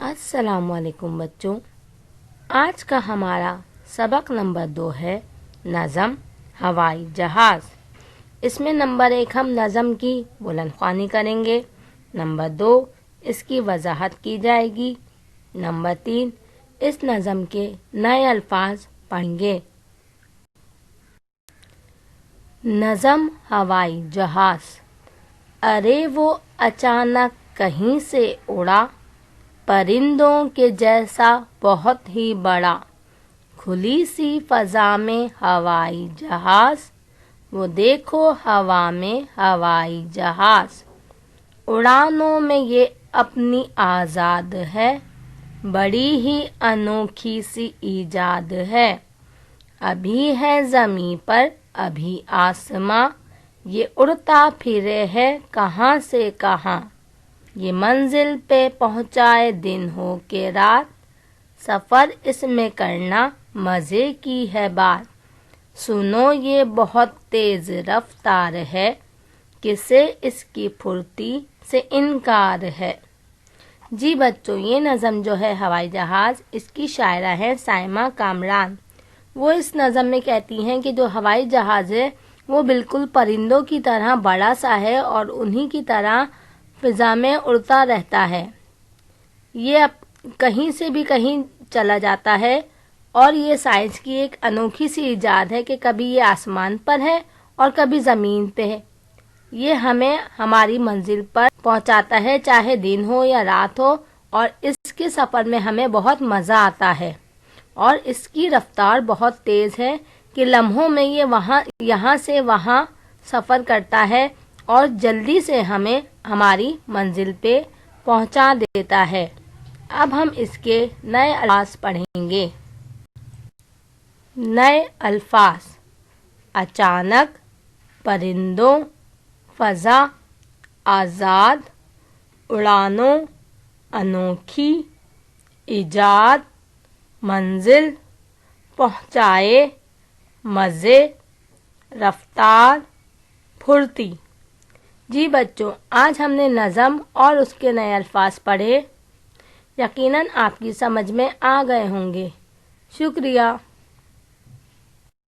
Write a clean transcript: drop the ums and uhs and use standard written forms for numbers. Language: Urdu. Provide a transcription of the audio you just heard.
السلام علیکم بچوں، آج کا ہمارا سبق نمبر 2 ہے نظم ہوائی جہاز۔ اس میں نمبر 1 ہم نظم کی بلند خوانی کریں گے، نمبر 2 اس کی وضاحت کی جائے گی، نمبر 3 اس نظم کے نئے الفاظ پڑھیں گے۔ نظم ہوائی جہاز۔ ارے وہ اچانک کہیں سے اڑا، پرندوں کے جیسا بہت ہی بڑا، کھلی سی فضا میں ہوائی جہاز، وہ دیکھو ہوا میں ہوائی جہاز، اڑانوں میں یہ اپنی آزاد ہے، بڑی ہی انوکھی سی ایجاد ہے، ابھی ہے زمیں پر ابھی آسماں، یہ اڑتا پھرے ہے کہاں سے کہاں، یہ منزل پہ پہنچائے دن ہو کے رات، سفر اس میں کرنا مزے کی ہے بات، سنو یہ بہت تیز رفتار ہے، کسے اس کی پھرتی سے انکار ہے۔ جی بچوں، یہ نظم جو ہے ہوائی جہاز، اس کی شاعرہ ہے سائمہ کامران۔ وہ اس نظم میں کہتی ہیں کہ جو ہوائی جہاز ہے وہ بالکل پرندوں کی طرح بڑا سا ہے اور انہی کی طرح فضا میں اڑتا رہتا ہے، یہ کہیں سے بھی کہیں چلا جاتا ہے، اور یہ سائنس کی ایک انوکھی سی ایجاد ہے کہ کبھی یہ آسمان پر ہے اور کبھی زمین پہ ہے، یہ ہمیں ہماری منزل پر پہنچاتا ہے چاہے دن ہو یا رات ہو، اور اس کے سفر میں ہمیں بہت مزہ آتا ہے، اور اس کی رفتار بہت تیز ہے کہ لمحوں میں یہ یہاں سے وہاں سفر کرتا ہے اور جلدی سے ہمیں ہماری منزل پہ پہنچا دیتا ہے۔ اب ہم اس کے نئے الفاظ پڑھیں گے۔ نئے الفاظ: اچانک، پرندوں، فضا، آزاد، اڑانوں، انوکھی، ایجاد، منزل، پہنچائے، مزے، رفتار، پھرتی۔ جی بچوں، آج ہم نے نظم اور اس کے نئے الفاظ پڑھے، یقیناً آپ کی سمجھ میں آ گئے ہوں گے۔ شکریہ۔